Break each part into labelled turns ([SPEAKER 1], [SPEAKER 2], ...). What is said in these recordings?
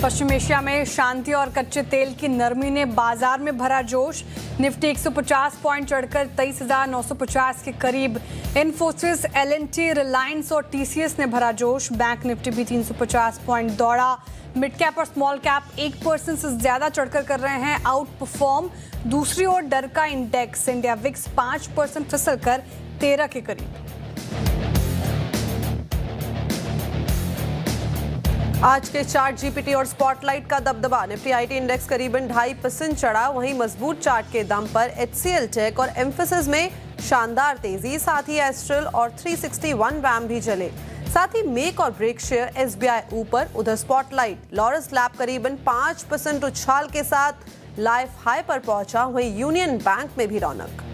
[SPEAKER 1] पश्चिम Asia में शांति और कच्चे तेल की नरमी ने बाजार में भरा जोश। निफ्टी 150 पॉइंट चढ़कर 23,950 के करीब। इन्फोसिस, एल&टी, रिलायंस और टीसीएस ने भरा जोश। बैंक निफ्टी भी 350 पॉइंट दौड़ा। मिड कैप और स्मॉल कैप 1% से ज्यादा चढ़कर कर रहे हैं आउट परफॉर्म। दूसरी ओर डर का इंडेक्स इंडिया विक्स 5% फिसलकर 13 के करीब।
[SPEAKER 2] आज के चार्ट जीपीटी और स्पॉटलाइट का दबदबा। निफ्टी आईटी इंडेक्स करीबन 2.5% चढ़ा। वहीं मजबूत चार्ट के दम पर एचसीएल टेक और एम्फेसिस में शानदार तेजी। साथ ही एस्ट्रल और 361 वैम भी चले। साथ ही मेक और ब्रेक शेयर एसबीआई ऊपर। उधर स्पॉटलाइट लॉरस लैब करीबन 5% उछाल के साथ लाइफ हाई पर पहुंचा। वहीं यूनियन बैंक में भी रौनक।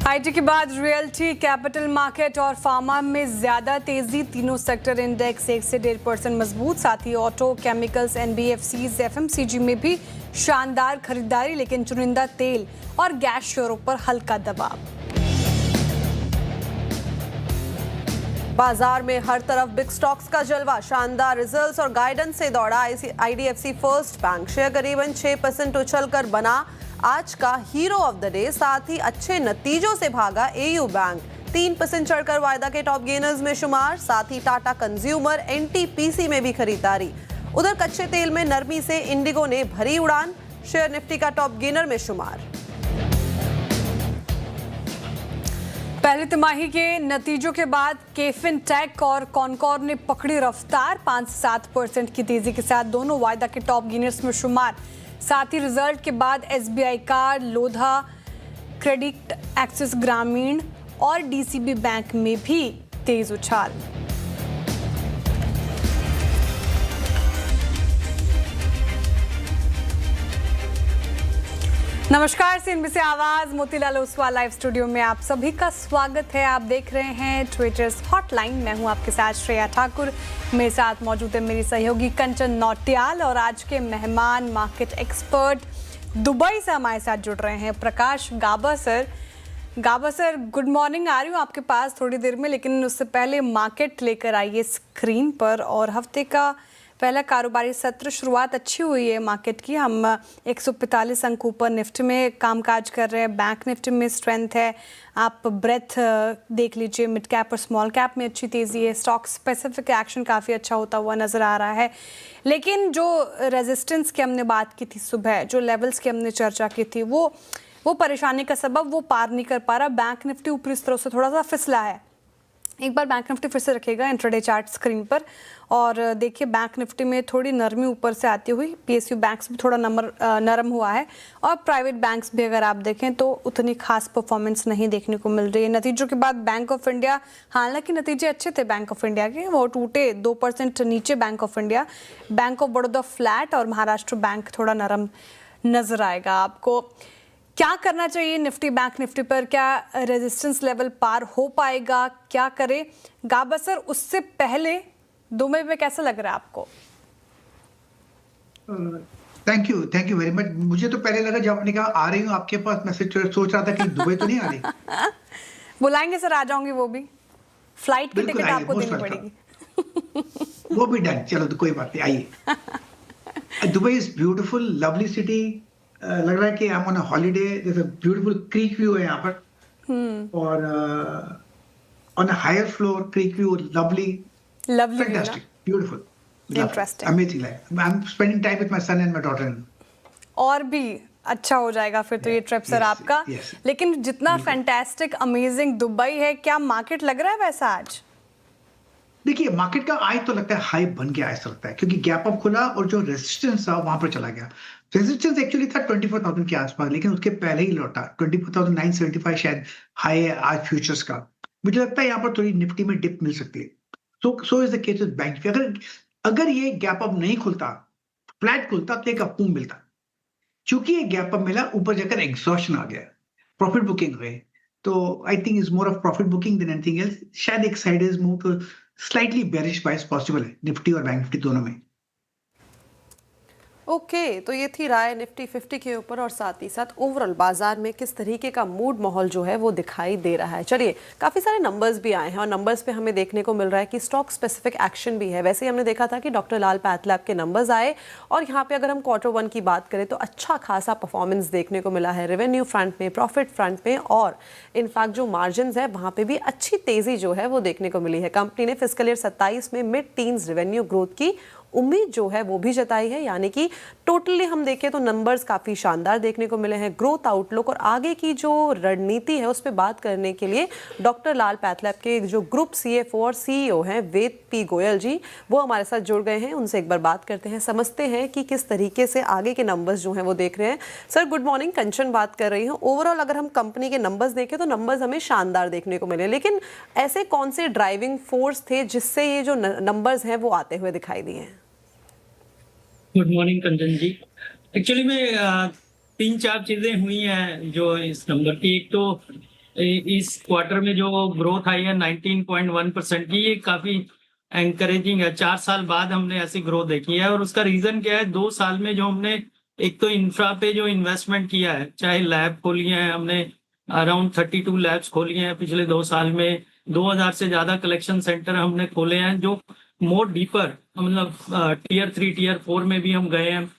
[SPEAKER 1] आईटी के बाद रियल्टी, कैपिटल मार्केट और फार्मा में ज्यादा तेजी। तीनों सेक्टर इंडेक्स 1 से 1.5% मजबूत। साथ ही ऑटो, केमिकल्स, एनबीएफसीज, एफएमसीजी में भी शानदार खरीदारी, लेकिन चुनिंदा तेल और गैस शेयरों पर हल्का दबाव।
[SPEAKER 2] बाजार में हर तरफ बिग स्टॉक्स का जलवा। शानदार रिजल्ट्स और गाइडेंस से दौड़ा आईडीएफसी फर्स्ट बैंक। शेयर करीबन 6% उछलकर बना आज का हीरो ऑफ द डे। साथ ही अच्छे नतीजों से भागा एयू बैंक। 3% चढ़कर वायदा के टॉप गेनर्स में शुमार। साथ ही टाटा कंज्यूमर, एनटीपीसी में भी खरीदारी। उधर कच्चे तेल में नरमी से इंडिगो ने भरी उड़ान। शेयर निफ्टी का टॉप गेनर में शुमार।
[SPEAKER 1] पहली तिमाही के नतीजों के बाद केफिन टेक और कॉनकॉर ने पकड़ी रफ्तार। 5 से 7% की तेजी के साथ दोनों वायदा के टॉप गेनर्स में शुमार। साथ ही रिजल्ट के बाद SBI card, Lodha, credit, axis ग्रामीण और डीसीबी बैंक में भी तेज उछाल। नमस्कार, सीएनबी से आवाज, मोतीलाल ओसवाल लाइव स्टूडियो में आप सभी का स्वागत है। आप देख रहे हैं ट्विटर्स हॉटलाइन। मैं हूं आपके साथ श्रेया ठाकुर। मेरे साथ मौजूद है मेरी सहयोगी कंचन नौटियाल और आज के मेहमान मार्केट एक्सपर्ट दुबई से हमारे साथ जुड़ रहे हैं प्रकाश गाबा सर। गाबा सर, गुड मॉर्निंग। आ रही हूँ आपके पास थोड़ी देर में, लेकिन उससे पहले मार्केट लेकर आइए स्क्रीन पर। और हफ्ते का पहला कारोबारी सत्र शुरुआत अच्छी हुई है मार्केट की। हम 145 अंक ऊपर निफ्टी में कामकाज कर रहे हैं। बैंक निफ्टी में स्ट्रेंथ है। आप ब्रेथ देख लीजिए, मिड कैप और स्मॉल कैप में अच्छी तेज़ी है। स्टॉक स्पेसिफिक एक्शन काफ़ी अच्छा होता हुआ नज़र आ रहा है। लेकिन जो रेजिस्टेंस की हमने बात की थी सुबह, जो लेवल्स की हमने चर्चा की थी, वो परेशानी का सबब वो पार नहीं कर पा रहा। बैंक निफ्टी ऊपरी स्तरों से थोड़ा सा फिसला है। एक बार बैंक निफ्टी फिर से रखेगा इंट्राडे चार्ट स्क्रीन पर और देखिए बैंक निफ्टी में थोड़ी नरमी ऊपर से आती हुई। पीएसयू बैंक्स भी थोड़ा नरम हुआ है और प्राइवेट बैंक्स भी अगर आप देखें तो उतनी खास परफॉर्मेंस नहीं देखने को मिल रही है। नतीजों के बाद बैंक ऑफ इंडिया, हालांकि नतीजे अच्छे थे बैंक ऑफ इंडिया के, वो टूटे 2% नीचे bank of India. Bank of Baroda flat और महाराष्ट्र बैंक थोड़ा नरम नजर आएगा आपको। क्या करना चाहिए निफ्टी बैंक निफ्टी पर? क्या रेजिस्टेंस लेवल पार हो पाएगा? क्या करे गाबा सर? उससे पहले दुबई में कैसा लग रहा है आपको?
[SPEAKER 3] Thank you very much. मुझे तो पहले लगा जब आपने कहा आ रही हूँ आपके पास, मैं सोच रहा था कि दुबई तो नहीं आ रही।
[SPEAKER 1] बुलाएंगे सर, आ जाऊंगी। वो भी फ्लाइट की टिकट आपको देनी पड़ेगी।
[SPEAKER 3] वो भी डन। चलो तो कोई बात नहीं, आइए। Dubai is beautiful, lovely city. लग रहा है कि I'm on a holiday. There's a beautiful creek view है यहाँ पर। और on a higher floor, creek view, lovely, fantastic, beautiful,
[SPEAKER 1] interesting,
[SPEAKER 3] amazing life. I'm spending time with my son and my daughter.
[SPEAKER 1] और भी अच्छा हो जाएगा फिर तो ये ट्रिप सर आपका। लेकिन जितना फैंटास्टिक अमेजिंग दुबई है, क्या मार्केट लग रहा है वैसा आज?
[SPEAKER 3] देखिए, मार्केट का आज तो लगता है हाई बन गया, ऐसा लगता है, क्योंकि गैप अप खुला और जो रेजिस्टेंस था वहां पर चला गया। रेजिस्टेंस एक्चुअली था 24,000 के आसपास, लेकिन उसके पहले ही लौटा। 24,975 शायद हाई है आज फ्यूचर्स का। मुझे लगता है यहाँ पर थोड़ी निफ्टी में डिप मिल सकती है। So is the case with bank. अगर ये गैप अप नहीं खुलता, फ्लैट खुलता, तो एक अप मिलता। चूंकि ये गैप अप मिला, ऊपर जाकर एग्जॉशन आ गया, प्रॉफिट बुकिंग हुए। तो I think is more of profit booking than anything else. शायद एक साइडवेज मूव तो स्लाइटली बेरिश बायस पॉसिबल है निफ्टी और बैंक निफ्टी दोनों में।
[SPEAKER 2] ओके, तो ये थी राय निफ्टी 50 के ऊपर और साथ ही साथ ओवरऑल बाजार में किस तरीके का मूड माहौल जो है वो दिखाई दे रहा है। चलिए, काफ़ी सारे नंबर्स भी आए हैं और नंबर्स पे हमें देखने को मिल रहा है कि स्टॉक स्पेसिफिक एक्शन भी है। वैसे ही हमने देखा था कि डॉक्टर लाल पैथलैब के नंबर्स आए और यहाँ पे अगर हम Q1 की बात करें तो अच्छा खासा परफॉर्मेंस देखने को मिला है रेवेन्यू फ्रंट में, प्रॉफिट फ्रंट में, और इनफैक्ट जो मार्जिन है वहाँ पे भी अच्छी तेजी जो है वो देखने को मिली है। कंपनी ने फिस्कल ईयर 27 में मिड टीन्स रेवेन्यू ग्रोथ की उम्मीद जो है वो भी जताई है, यानी कि टोटली हम देखें तो नंबर्स काफ़ी शानदार देखने को मिले हैं। ग्रोथ आउटलुक और आगे की जो रणनीति है उस पर बात करने के लिए डॉक्टर लाल पैथलैब के जो ग्रुप CFO और CEO हैं वेद पी गोयल जी, वो हमारे साथ जुड़ गए हैं। उनसे एक बार बात करते हैं, समझते हैं कि किस तरीके से आगे के नंबर्स जो हैं वो देख रहे हैं। सर गुड मॉर्निंग, कंचन बात कर रही हूँ। ओवरऑल अगर हम कंपनी के नंबर्स देखें तो नंबर्स हमें शानदार देखने को मिले, लेकिन ऐसे कौन से ड्राइविंग फोर्स थे जिससे ये जो नंबर्स हैं वो आते हुए दिखाई दिए हैं?
[SPEAKER 4] गुड मॉर्निंग कंचन जी। एक्चुअली में 3-4 चीजें हुई हैं जो इस नंबर की। एक तो इस क्वार्टर में जो ग्रोथ आई है 19.1% की, ये काफी एंकरेजिंग है। 4 साल बाद हमने ऐसी ग्रोथ देखी है और उसका रीजन क्या है, 2 साल में जो हमने एक तो इंफ्रा पे जो इन्वेस्टमेंट किया है, चाहे लैब खोली है हमने, अराउंड 32 लैब्स खोली हैं पिछले 2 साल में, 2000 से ज्यादा कलेक्शन सेंटर हमने खोले हैं जो मोर डीपर, मतलब टियर 3 टियर 4 में भी हम गए हैं।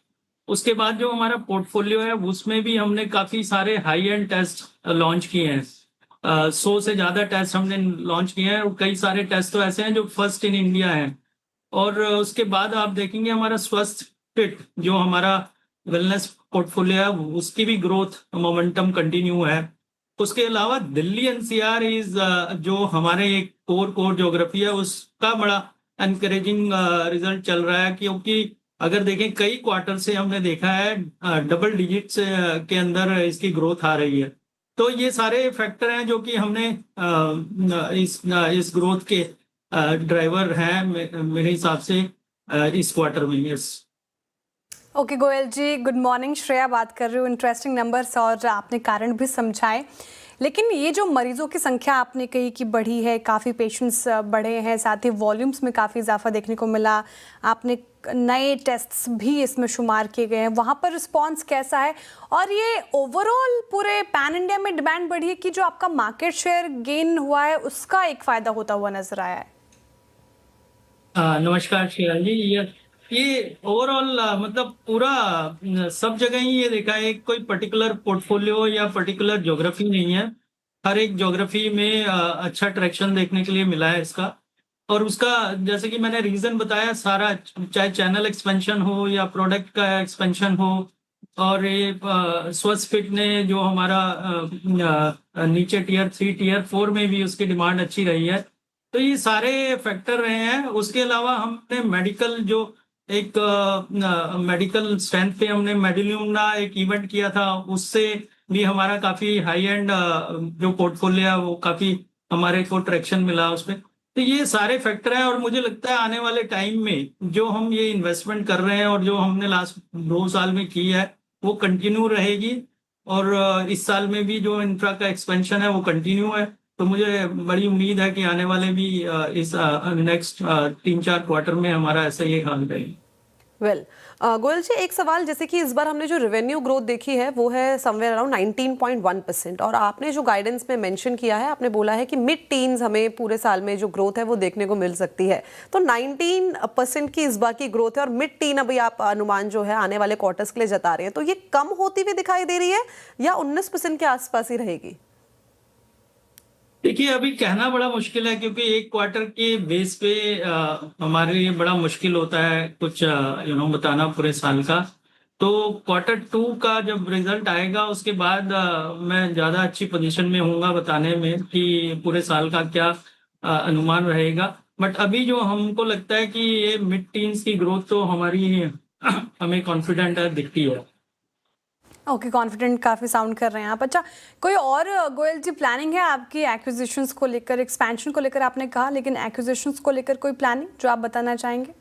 [SPEAKER 4] उसके बाद जो हमारा पोर्टफोलियो है उसमें भी हमने काफी सारे हाई एंड टेस्ट लॉन्च किए हैं। 100 से ज्यादा टेस्ट हमने लॉन्च किए हैं और कई सारे टेस्ट तो ऐसे हैं जो फर्स्ट इन इंडिया हैं। और उसके बाद आप देखेंगे हमारा स्वस्थ फिट जो हमारा वेलनेस पोर्टफोलियो है उसकी भी ग्रोथ मोमेंटम कंटिन्यू है। उसके अलावा दिल्ली NCR इज जो हमारे एक कोर ज्योग्राफी है उसका बड़ा एनकरेजिंग रिजल्ट चल रहा है, क्योंकि अगर देखें कई क्वार्टर से हमने देखा है डबल डिजिट्स के अंदर इसकी ग्रोथ आ रही है। तो ये सारे फैक्टर हैं जो कि हमने इस ग्रोथ के ड्राइवर हैं मेरे हिसाब से इस क्वार्टर में। यस
[SPEAKER 1] ओके गोयल जी, गुड मॉर्निंग। श्रेया बात कर रही हूँ। इंटरेस्टिंग नंबर्स और आपने कारण भी समझाए, लेकिन ये जो मरीजों की संख्या आपने कही कि बढ़ी है, काफ़ी पेशेंट्स बढ़े हैं, साथ ही वॉल्यूम्स में काफ़ी इजाफा देखने को मिला, आपने नए टेस्ट्स भी इसमें शुमार किए गए हैं, वहाँ पर रिस्पांस कैसा है? और ये ओवरऑल पूरे पैन इंडिया में डिमांड बढ़ी है कि जो आपका मार्केट शेयर गेन हुआ है उसका एक फ़ायदा होता हुआ नजर आया है?
[SPEAKER 4] नमस्कार श्रेया जी। ये ओवरऑल मतलब पूरा सब जगह ही ये देखा है, कोई पर्टिकुलर पोर्टफोलियो या पर्टिकुलर ज्योग्राफी नहीं है। हर एक ज्योग्राफी में अच्छा ट्रैक्शन देखने के लिए मिला है इसका। और उसका जैसे कि मैंने रीजन बताया सारा, चाहे चैनल एक्सपेंशन हो या प्रोडक्ट का एक्सपेंशन हो, और ये स्वस्थ फिट ने जो हमारा नीचे टियर 3 टियर 4 में भी उसकी डिमांड अच्छी रही है। तो ये सारे फैक्टर रहे हैं। उसके अलावा हमने मेडिकल जो एक मेडिकल स्ट्रेंथ पे हमने मेडिल्यूमना एक इवेंट किया था, उससे भी हमारा काफी हाई एंड जो पोर्टफोलियो है वो काफी हमारे को ट्रैक्शन मिला उसमें। तो ये सारे फैक्टर हैं और मुझे लगता है आने वाले टाइम में जो हम ये इन्वेस्टमेंट कर रहे हैं और जो हमने लास्ट 2 साल में की है वो कंटिन्यू रहेगी। और इस साल में भी जो इंफ्रा का एक्सपेंशन है वो कंटिन्यू है। तो मुझे बड़ी उम्मीद है कि आने वाले भी इस नेक्स्ट 3-4 क्वार्टर में हमारा ऐसा ही हाल रहेगा।
[SPEAKER 2] वेल गोयल जी, एक सवाल, जैसे कि इस बार हमने जो रेवेन्यू ग्रोथ देखी है वो है समवेयर अराउंड 19.1%, और आपने जो गाइडेंस में मेंशन किया है, आपने बोला है कि मिड टीन्स हमें पूरे साल में जो ग्रोथ है वो देखने को मिल सकती है। तो 19% की इस बार की ग्रोथ है और मिड टीन अभी आप अनुमान जो है आने वाले क्वार्टर्स के लिए जता रहे हैं, तो ये कम होती हुई दिखाई दे रही है या 19% के आसपास ही रहेगी?
[SPEAKER 4] देखिए अभी कहना बड़ा मुश्किल है, क्योंकि एक क्वार्टर के बेस पे हमारे लिए बड़ा मुश्किल होता है कुछ बताना पूरे साल का। तो Q2 का जब रिजल्ट आएगा उसके बाद मैं ज्यादा अच्छी पोजीशन में होऊंगा बताने में कि पूरे साल का क्या अनुमान रहेगा। बट अभी जो हमको लगता है कि ये मिड टीन्स की ग्रोथ तो हमारी हमें कॉन्फिडेंट है, दिखती है।
[SPEAKER 1] ओके, कॉन्फिडेंट काफ़ी साउंड कर रहे हैं आप। अच्छा, कोई और गोयल जी प्लानिंग है आपकी एक्विजिशंस को लेकर? एक्सपेंशन को लेकर आपने कहा, लेकिन एक्विजिशंस को लेकर कोई प्लानिंग जो आप बताना चाहेंगे?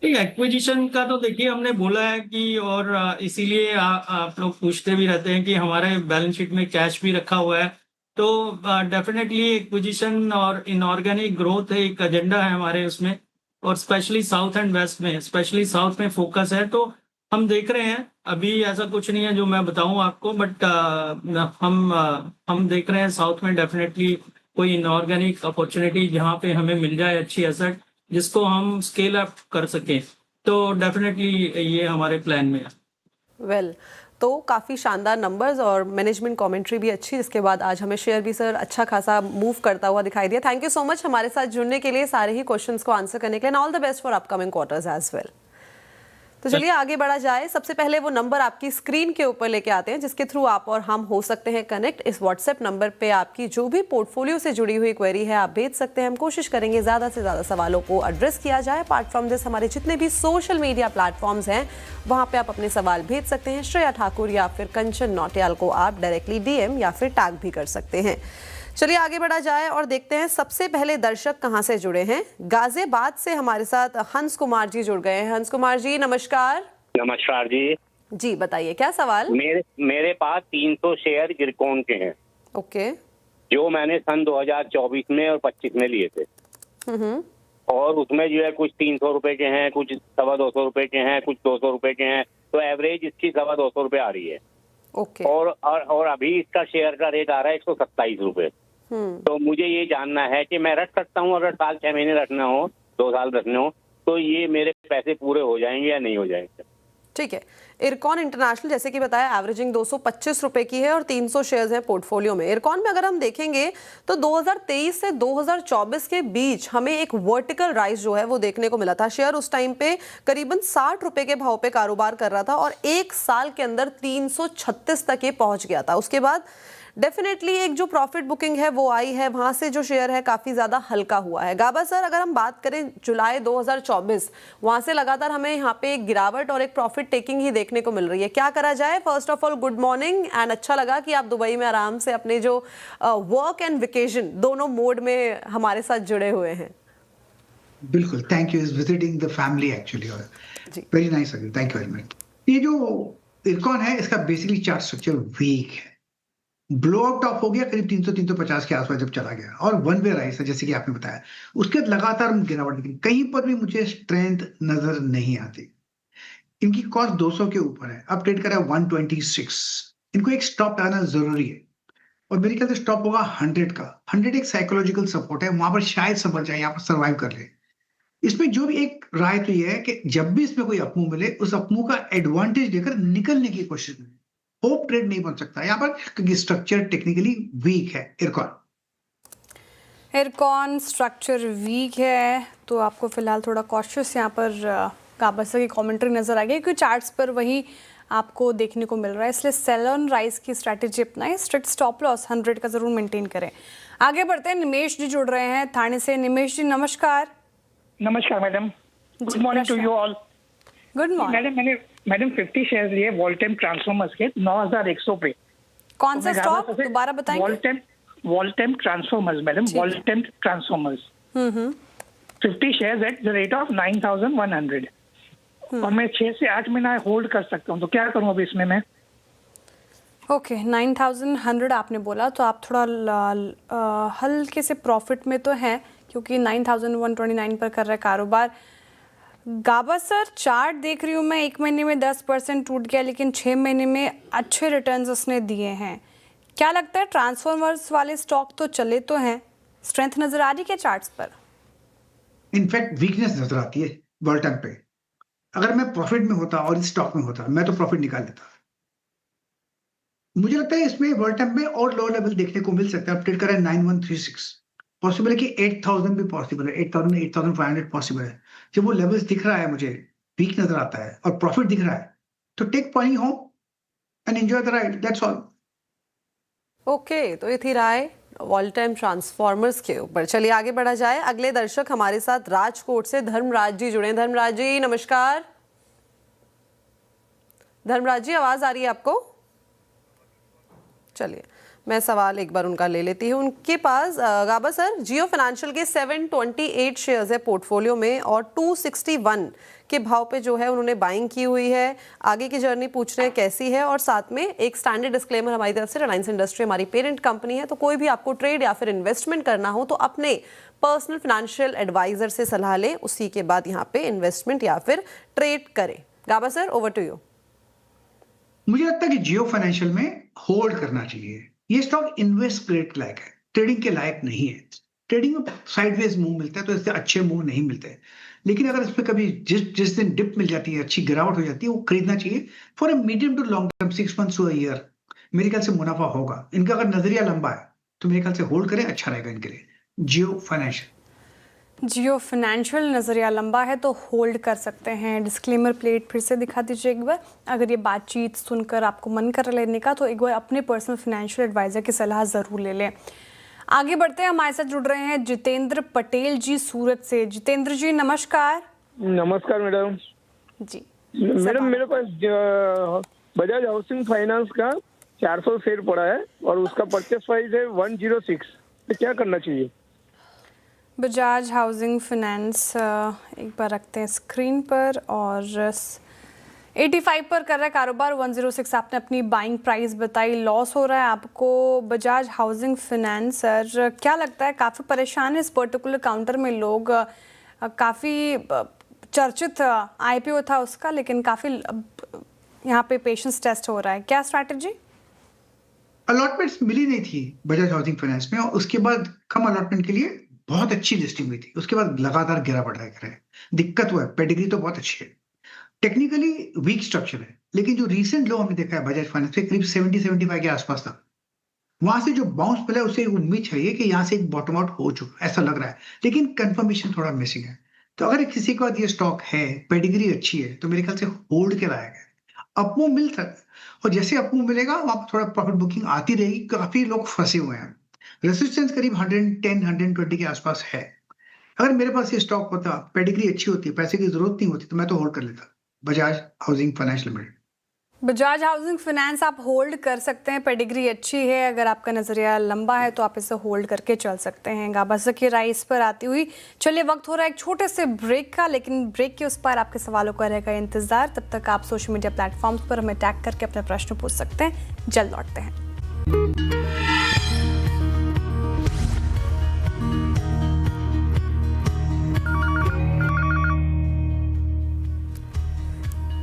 [SPEAKER 4] एक्विजिशन का तो देखिए हमने बोला है कि, और इसीलिए आप लोग पूछते भी रहते हैं कि हमारे बैलेंस शीट में कैश भी रखा हुआ है। तो डेफिनेटली एक्विजिशन और इनऑर्गेनिक ग्रोथ एक एजेंडा है हमारे उसमें। और स्पेशली साउथ एंड वेस्ट में, स्पेशली साउथ में फोकस है। तो हम देख रहे हैं, अभी ऐसा कुछ नहीं है जो मैं बताऊं आपको, बट हम देख रहे हैं साउथ में डेफिनेटली कोई इनऑर्गेनिक अपॉर्चुनिटी जहां पे हमें मिल जाए अच्छी एसेट जिसको हम स्केल अप कर सकें, तो डेफिनेटली ये हमारे प्लान में है।
[SPEAKER 2] वेल तो काफ़ी शानदार नंबर्स और मैनेजमेंट कमेंट्री भी अच्छी, इसके बाद आज हमें शेयर भी सर अच्छा खासा मूव करता हुआ दिखाई दिया। थैंक यू सो मच हमारे साथ जुड़ने के लिए, सारे ही क्वेश्चंस को आंसर करने के लिए, and all the best for upcoming quarters as well. तो चलिए आगे बढ़ा जाए। सबसे पहले वो नंबर आपकी स्क्रीन के ऊपर लेके आते हैं जिसके थ्रू आप और हम हो सकते हैं कनेक्ट। इस व्हाट्सएप नंबर पे आपकी जो भी पोर्टफोलियो से जुड़ी हुई क्वेरी है आप भेज सकते हैं। हम कोशिश करेंगे ज़्यादा से ज़्यादा सवालों को एड्रेस किया जाए। अपार्ट फ्रॉम दिस हमारे जितने भी सोशल मीडिया प्लेटफॉर्म्स हैं वहाँ पे आप अपने सवाल भेज सकते हैं। श्रेया ठाकुर या फिर कंचन नौटियाल को आप डायरेक्टली DM या फिर टैग भी कर सकते हैं। चलिए आगे बढ़ा जाए और देखते हैं सबसे पहले दर्शक कहां से जुड़े हैं। गाजियाबाद से हमारे साथ हंस कुमार जी जुड़ गए हैं। हंस कुमार जी नमस्कार।
[SPEAKER 5] नमस्कार जी।
[SPEAKER 2] जी बताइए क्या सवाल।
[SPEAKER 5] मेरे पास 300 शेयर इरकॉन के हैं।
[SPEAKER 2] ओके।
[SPEAKER 5] जो मैंने सन 2024 में और 25 में लिए थे। और उसमें जो है कुछ 300 रुपए के हैं, कुछ 250 रुपए के हैं, कुछ 200 रुपए के हैं, तो एवरेज इसकी 250 रुपए आ रही है।
[SPEAKER 2] ओके।
[SPEAKER 5] और अभी इसका शेयर का रेट आ रहा है 127 रुपए। तो मुझे ये जानना है कि मैं रख सकता हूँ, अगर साल 6 महीने रखना हो, 2 साल रखने हो, तो ये मेरे पैसे पूरे हो जाएंगे या नहीं हो जाएंगे।
[SPEAKER 2] ठीक है। इरकॉन इंटरनेशनल जैसे कि बताया एवरेजिंग 225 रुपए की है और 300 शेयर्स हैं पोर्टफोलियो में। इरकॉन में अगर हम देखेंगे तो 2023 से 2024 के बीच हमें एक वर्टिकल राइज जो है वो देखने को मिला था। शेयर उस टाइम पे करीबन 60 रुपए के भाव पे कारोबार कर रहा था और एक साल के अंदर 336 तक ये पहुंच गया था। उसके बाद डेफिनेटली एक जो प्रॉफिट बुकिंग है वो आई है, वहां से जो शेयर है काफी ज्यादा हल्का हुआ है। गाबा सर अगर हम बात करें जुलाई 2024 वहां से लगातार हमें यहाँ पे एक गिरावट और एक प्रॉफिट टेकिंग ही देखने को मिल रही है। क्या करा जाए। First of all good morning and अच्छा लगा कि आप दुबई में आराम से अपने जो वर्क एंड वेकेशन दोनों मोड में हमारे साथ जुड़े हुए हैं।
[SPEAKER 3] बिल्कुल, thank you. Is visiting the family actually. Very nice, thank you very much. ये जो इरकॉन है इसका बेसिकली चार्ट स्ट्रक्चर वीक है। ब्लो आउट ऑफ हो गया करीब 300-350 के आसपास जब चला गया और वन वे राइज है जैसे कि आपने बताया। उसके बाद लगातार गिरावट दिखी, कहीं पर भी मुझे स्ट्रेंथ नजर नहीं आती। इनकी कॉस्ट 200 के ऊपर है, अब ट्रेड करा 126। इनको एक स्टॉप लगाना जरूरी है और मेरे ख्याल से स्टॉप होगा 100 का। 100 एक साइकोलॉजिकल सपोर्ट है, वहां पर शायद संभल जाए, यहाँ पर सर्वाइव कर ले। इसमें जो भी एक राय तो ये है कि जब भी इसमें कोई अपमूव मिले उस अपमूव का एडवांटेज लेकर निकलने की कोशिश करें। होप ट्रेड नहीं बन सकता यहाँ पर क्योंकि स्ट्रक्चर टेक्निकली वीक है।
[SPEAKER 1] इरकॉन स्ट्रक्चर वीक है तो आपको फिलहाल थोड़ा कॉशियस यहाँ पर गाबा सर की कमेंट्री नजर आ गई क्योंकि चार्ट्स पर वही आपको देखने को मिल रहा है, इसलिए सेल ऑन राइज की स्ट्रैटेजी अपनाएं। स्ट्रिक्ट स्टॉप लॉस 100 का जरूर मेंटेन करें। आगे बढ़ते हैं, निमेश जी जुड़ रहे हैं थाने से। निमेश जी नमस्कार।
[SPEAKER 6] नमस्कार madam, good morning to you all.
[SPEAKER 1] Good morning.
[SPEAKER 6] Madam 50 share लिए वोल्टेम ट्रांसफॉर्मर्स के 9100 पे।
[SPEAKER 1] कौन सा स्टॉक दोबारा बताएंगे।
[SPEAKER 6] वोल्टेम transformers madam, वोल्टेम transformers 50 shares at the rate of 9100 और मैं 6 से 8 महीना होल्ड कर सकता हूँ, तो क्या करूँ अभी इसमें मैं।
[SPEAKER 1] ओके 9100 आपने बोला तो आप थोड़ा हल्के से प्रॉफिट में तो हैं क्योंकि 9129 पर कर रहा है कारोबार। गाबा सर चार्ट देख रही हूँ मैं, 1 महीने में 10% टूट गया लेकिन 6 महीने में अच्छे रिटर्न्स उसने दिए हैं। क्या लगता है ट्रांसफॉर्मर्स वाले स्टॉक तो चले तो हैं, स्ट्रेंथ नजर आ रही क्या चार्ट्स पर।
[SPEAKER 3] इनफैक्ट वीकनेस नजर आती है वोल्टेम पे। अगर मैं प्रॉफिट में होता और इस स्टॉक में होता मैं तो प्रॉफिट निकाल लेता। मुझे लगता है इसमें वोल्टेम में और लो लेवल देखने को मिल सकता है। अपडेट करें 9136, पॉसिबल है कि 8000 भी पॉसिबल है, 8000 8500 पॉसिबल है। जब वो लेवल्स दिख रहा है, मुझे वीक नजर आता है और प्रॉफिट दिख रहा है, तो take point home and enjoy the ride, that's all.
[SPEAKER 2] Okay, तो ये थी राय वोल्टेम ट्रांसफॉर्मर्स के ऊपर। चलिए आगे बढ़ा जाए। अगले दर्शक हमारे साथ राजकोट से धर्मराज जी जुड़े। धर्मराज जी नमस्कार। धर्मराज जी आवाज आ रही है आपको। चलिए मैं सवाल एक बार उनका ले लेती हूँ। उनके पास गाबा सर, जियो फाइनेंशियल के 728 शेयर्स है पोर्टफोलियो में और 261 के भाव पे जो है उन्होंने बाइंग की हुई है। आगे की जर्नी पूछ रहे हैं कैसी है, और साथ में एक स्टैंडर्ड डिस्क्लेमर हमारी तरफ से, रिलायंस इंडस्ट्री हमारी पेरेंट कंपनी है, तो कोई भी आपको ट्रेड या फिर इन्वेस्टमेंट करना हो तो अपने पर्सनल फाइनेंशियल एडवाइजर से सलाह लें, उसी के बाद यहाँ पे इन्वेस्टमेंट या फिर ट्रेड करें। गाबा सर, ओवर टू यू।
[SPEAKER 3] मुझे लगता है कि जियो फाइनेंशियल में होल्ड करना चाहिए। ये स्टॉक इन्वेस्ट ग्रेड लायक है, ट्रेडिंग के लायक नहीं है। ट्रेडिंग में साइडवेज मूव मिलता है तो इससे अच्छे मूव नहीं मिलते, लेकिन अगर इसमें कभी जिस दिन डिप मिल जाती है, अच्छी गिरावट हो जाती है, वो खरीदना चाहिए for a medium to long term, 6 months to a year। मेरे ख्याल से मुनाफा होगा। इनका अगर नजरिया लंबा है तो मेरे ख्याल से होल्ड करें, अच्छा रहेगा इनके लिए। जियो फाइनेंशियल नजरिया लंबा है तो होल्ड कर सकते हैं। डिस्क्लेमर प्लेट फिर से दिखा दीजिए एक बार। अगर ये बातचीत सुनकर आपको मन कर लेने का तो एक बार अपने पर्सनल फाइनेंशियल एडवाइजर की सलाह जरूर ले लें। आगे बढ़ते हैं, हमारे साथ जुड़ रहे हैं जितेंद्र पटेल जी सूरत से। जितेंद्र जी नमस्कार।
[SPEAKER 7] नमस्कार मैडम
[SPEAKER 2] जी।
[SPEAKER 7] मैडम, मेरे पास बजाज हाउसिंग फाइनेंस का 400 शेयर पड़ा है और उसका परचेस प्राइस है 106। तो क्या करना चाहिए?
[SPEAKER 1] बजाज हाउसिंग फाइनेंस एक बार रखते हैं स्क्रीन पर, और 85 पर कर रहा है कारोबार, 106 आपने अपनी बाइंग प्राइस बताई, लॉस हो रहा है आपको बजाज हाउसिंग फाइनेंस। सर क्या लगता है, काफ़ी परेशान है इस पर्टिकुलर काउंटर में लोग, काफ़ी चर्चित आईपीओ था उसका, लेकिन काफ़ी यहाँ पे पेशेंस टेस्ट हो रहा है, क्या स्ट्रैटेजी?
[SPEAKER 3] अलॉटमेंट्स मिली नहीं थी बजाज हाउसिंग फाइनेंस में, और उसके बाद कम अलॉटमेंट के लिए बहुत अच्छी लिस्टिंग हुई थी, उसके बाद लगातार गिरावट आ रहा है। दिक्कत हुआ है, पेडिग्री तो बहुत अच्छी है, टेक्निकली वीक स्ट्रक्चर है, लेकिन जो रीसेंट लो हमने देखा है बजाज फाइनेंस के करीब 70-75 के आसपास था, वहां से जो बाउंस मिला है उससे एक उम्मीद चाहिए कि यहाँ से एक बॉटम आउट हो चुका, ऐसा लग रहा है, लेकिन कंफर्मेशन थोड़ा मिसिंग है। तो अगर किसी के बाद ये स्टॉक है, पेडिग्री अच्छी है, तो मेरे ख्याल से होल्ड के लायक है। अपमूव मिल सकता है, और जैसे अपमूव मिलेगा वहां पर थोड़ा प्रॉफिट बुकिंग आती रहेगी। काफी लोग फंसे हुए हैं, रेसिस्टेंस करीब 110-120 के आसपास है। अगर मेरे पास ये स्टॉक होता, पेडिग्री अच्छी होती, पैसे की जरूरत नहीं होती, तो मैं तो होल्ड कर लेता Bajaj housing finance limited.
[SPEAKER 1] Bajaj housing finance आप होल्ड कर सकते हैं, पेडिग्री अच्छी है, अगर आपका नजरिया लंबा है तो आप इसे होल्ड करके चल सकते हैं। गाबा सर की राइस पर आती हुई चलिए वक्त हो रहा है एक छोटे से ब्रेक का, लेकिन ब्रेक के उस पर आपके सवालों का रहेगा इंतजार। तब तक आप सोशल मीडिया प्लेटफॉर्म्स पर हमें टैग करके अपने प्रश्न पूछ सकते हैं। जल्द लौटते हैं।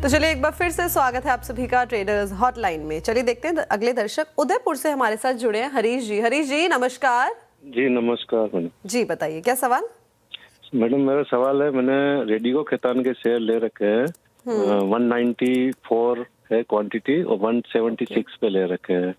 [SPEAKER 2] तो चलिए एक बार फिर से स्वागत है आप सभी का ट्रेडर्स हॉटलाइन में। चलिए देखते हैं अगले दर्शक उदयपुर से हमारे साथ जुड़े हैं हरीश जी। हरीश जी नमस्कार।
[SPEAKER 8] जी नमस्कार मैडम।
[SPEAKER 2] जी बताइए क्या सवाल?
[SPEAKER 8] मैडम मेरा सवाल है, मैंने रेडिको खैतान के शेयर ले रखे हैं, 194 है क्वांटिटी और 176 पे ले रखे हैं,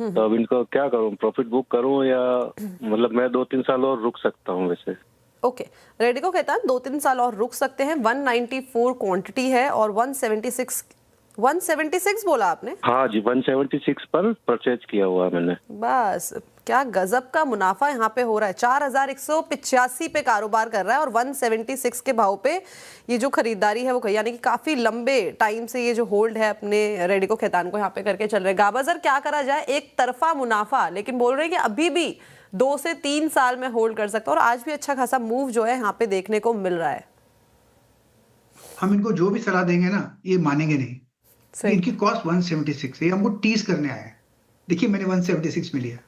[SPEAKER 8] तो अब इनको क्या करूं, प्रॉफिट बुक करूं या मतलब मैं 2-3 साल और रुक सकता हूं? वैसे
[SPEAKER 2] ओके, रेडिको खैतान 2-3 साल और रुक सकते हैं। 194 क्वांटिटी है और 176 बोला आपने?
[SPEAKER 8] हाँ जी, 176 पर परचेज किया हुआ मैंने।
[SPEAKER 2] बस क्या गजब का मुनाफा यहाँ पे हो रहा है। 4185 पे कारोबार कर रहा है और 176 के भाव पे ये जो खरीदारी है वो, यानी कि काफी लंबे टाइम से ये जो होल्ड है अपने रेडिको खैतान को यहाँ पे करके चल रहे हैं। गाबाजर क्या करा जाए, एक तरफा मुनाफा, लेकिन बोल रहे हैं कि अभी भी 2 से 3 साल में होल्ड कर सकता है और आज भी अच्छा खासा मूव जो है यहाँ पे देखने को मिल रहा है।
[SPEAKER 3] हम इनको जो भी सलाह देंगे ना, ये मानेंगे नहीं। इनकी कॉस्ट 176 है, हमको टीज करने आए हैं। देखिए मैंने 176 में लिया,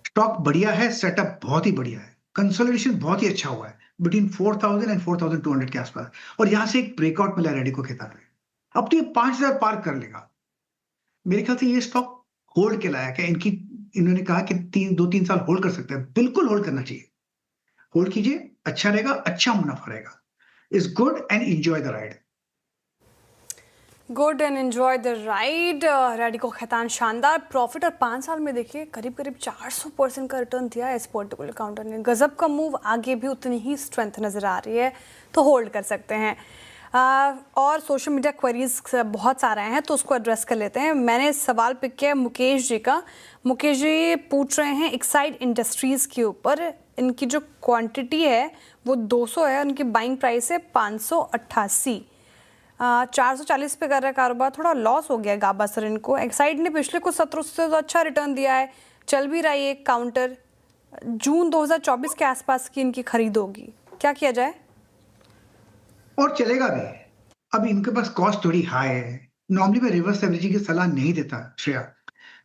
[SPEAKER 3] स्टॉक बढ़िया है, सेटअप बहुत ही बढ़िया है, कंसोलिडेशन बहुत ही अच्छा हुआ है बिटवीन 4000 एंड 4200 के आसपास, और यहां से एक ब्रेकआउट मिला रेडिको खैतान में। अब तो ये 5000 पार कर लेगा। मेरे ख्याल से ये स्टॉक होल्ड के लायक है। इन्होंने कहा कि 2-3 साल होल्ड कर सकते हैं, बिल्कुल होल्ड करना चाहिए। होल्ड कीजिए, अच्छा रहेगा, अच्छा मुनाफा रहेगा। Is good and enjoy the ride.
[SPEAKER 1] Good and enjoy the ride. Radico Khaitan शानदार प्रॉफिट, और 5 साल में देखिए करीब 400% का रिटर्न दिया है इस पर्टिकुलर काउंटर ने। गजब का मूव, आगे भी उतनी ही स्ट्रेंथ नज़र आ रही है, तो होल्ड कर सकते हैं। और सोशल मीडिया क्वेरीज बहुत सारे हैं तो उसको एड्रेस कर लेते हैं। मैंने सवाल पिक किया मुकेश जी का। मुकेश जी पूछ रहे हैं एक्साइड इंडस्ट्रीज़ के ऊपर, इनकी जो क्वांटिटी है वो 200 है, उनकी बाइंग प्राइस है 588। 440 पे कर रहा है कारोबार, थोड़ा लॉस हो गया है गाबा सर इनको। एक्साइड ने पिछले कुछ सत्रों से तो अच्छा रिटर्न दिया है, चल भी रहा है एक काउंटर। जून 2024 के आसपास की इनकी खरीद होगी, क्या किया जाए?
[SPEAKER 3] और चलेगा भी। अब इनके पास कॉस्ट थोड़ी हाई है। नॉर्मली मैं रिवर्स एवरेजिंग की सलाह नहीं देता श्रेया,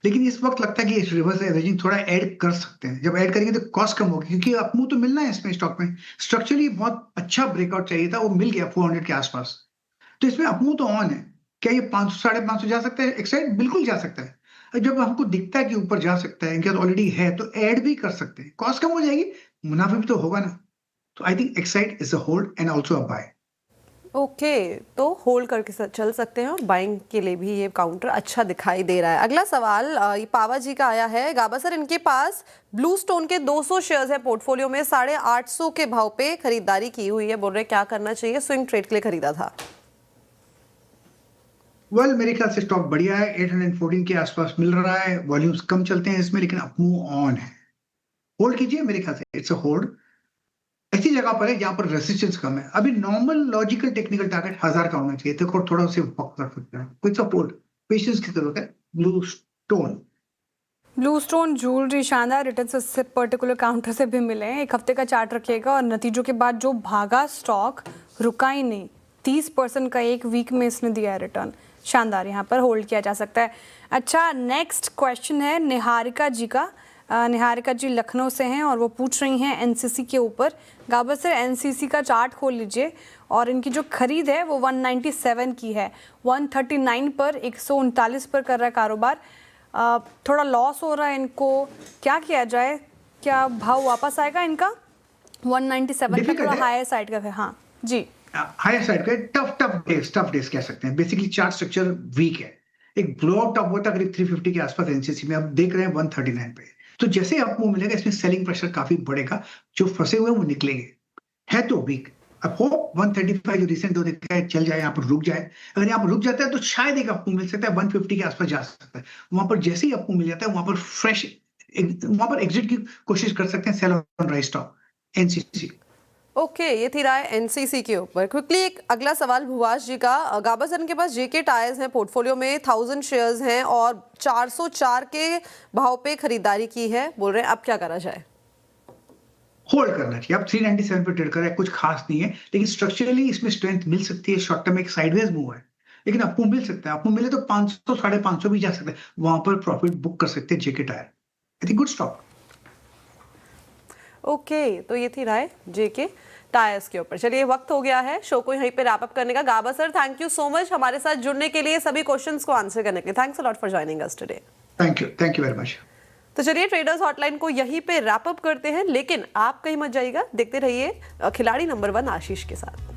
[SPEAKER 3] लेकिन इस वक्त लगता है कि इस रिवर्स एवरेजिंग थोड़ा ऐड कर सकते हैं। जब ऐड करेंगे तो कॉस्ट कम होगी, क्योंकि अपमूव तो मिलना है इसमें स्टॉक में। स्ट्रक्चरली बहुत अच्छा ब्रेकआउट चाहिए था, वो मिल गया 400 के आसपास, तो इसमें अपमूव तो ऑन है। क्या ये 500 550 जा सकता है? एक्साइड बिल्कुल जा सकता है। जब हमको दिखता है कि ऊपर जा सकता है, इनके ऑलरेडी है, तो ऐड भी कर सकते हैं, कॉस्ट कम हो जाएगी, मुनाफा भी तो होगा ना। तो I think Exide is a hold and also a buy.
[SPEAKER 2] Okay, तो होल्ड करके चल सकते हैं और बाइंग के लिए भी ये काउंटर अच्छा दिखाई दे रहा है। अगला सवाल ये पावा जी का आया है। गाबा सर, इनके पास ब्लू स्टोन के 200 शेयर्स है पोर्टफोलियो में, 850 के भाव पे खरीदारी की हुई है। बोल रहे क्या करना चाहिए? स्विंग ट्रेड के लिए खरीदा था।
[SPEAKER 3] वेल, मेरे ख्याल से स्टॉक बढ़िया है, 814 के आसपास मिल रहा है, वॉल्यूम्स कम चलते हैं इसमें, लेकिन अपमूव ऑन है। होल्ड कीजिए, मेरे ख्याल से इट्स अ होल्ड। ऐसी जगह पर है जहां पर रेजिस्टेंस कम है। अभी नॉर्मल लॉजिकल टेक्निकल टारगेट 1000 का होना चाहिए, तो थोड़ा उसे वक्त कर सकते हैं। कुछ सपोर्ट पेशेंस की जरूरत है। ब्लू
[SPEAKER 1] स्टोन ज्वेलरी शानदार रिटर्न से पर्टिकुलर काउंटर से भी मिले हैं। एक हफ्ते का चार्ट रखिएगा, और नतीजों के बाद जो भागा स्टॉक रुका ही नहीं, 30% का एक वीक में इसने दिया है रिटर्न। शानदार, यहाँ पर होल्ड किया जा सकता है। अच्छा, नेक्स्ट क्वेश्चन है निहारिका जी का। निहारिका जी लखनऊ से हैं और वो पूछ रही हैं एनसीसी के ऊपर। गाबा सर, एनसीसी का चार्ट खोल लीजिए, और इनकी जो खरीद है वो 197 की है, 139 पर 139 पर कर रहा है कारोबार। थोड़ा लॉस हो रहा है इनको, क्या किया जाए? क्या भाव वापस आएगा इनका? 197 का थोड़ा हायर साइड का है। हाँ जी,
[SPEAKER 3] हायर साइड का टफ डेज कह सकते हैं। बेसिकली चार्ट स्ट्रक्चर वीक है। एक ब्लॉआउट टॉप हुआ था करीब 350 के आसपास एनसीसी में, अब देख रहे हैं 139 पे। तो जैसे आपको मिलेगा, इसमें सेलिंग प्रेशर काफी बढ़ेगा, जो फंसे हुए हैं वो निकलेंगे। है तो वीक। अब होप 135 जो रिसेंट दो देखा है चल जाए, यहाँ पर रुक जाए। अगर यहाँ पर रुक जाता है तो शायद एक आपको मिल सकता है, 150 के आसपास जा सकता है। वहां पर जैसे ही आपको मिल जाता है, वहां पर फ्रेश वहां पर एग्जिट की कोशिश कर सकते हैं, sell on rise stock NCC.
[SPEAKER 2] Okay, ये थी राय एनसीसी के ऊपर। क्विकली एक अगला सवाल भुवास जी का। गाबा सर के पास जेके टायर्स हैं पोर्टफोलियो में, 1000 शेयर्स हैं और 404 के भाव पे खरीदारी की है। बोल रहे हैं अब क्या करा जाए?
[SPEAKER 3] होल्ड करना चाहिए। आप 397 पे ट्रेड कर रहे हैं, कुछ खास नहीं है, लेकिन स्ट्रक्चरली इसमें स्ट्रेंथ मिल सकती है। शॉर्ट टर्म एक साइडवेज मूव है, लेकिन आपको मिल सकता है। आपको मिले तो 500 550 भी जा सकते हैं, वहां पर प्रॉफिट बुक कर सकते हैं जेके tyre. I think good stock.
[SPEAKER 2] Okay, तो ये थी राय जेके टायर्स के ऊपर। चलिए, वक्त हो गया है शो को यहीं पे रैप अप करने का। गाबा sir, thank you so much हमारे साथ जुड़ने के लिए, सभी क्वेश्चंस को आंसर करने के लिए। Thanks a lot for joining us today.
[SPEAKER 3] Thank you very much.
[SPEAKER 2] तो चलिए, ट्रेडर्स हॉटलाइन को यहीं पे रैप अप करते हैं, लेकिन आप कहीं मत जाइएगा, देखते रहिए खिलाड़ी नंबर 1 आशीष के साथ।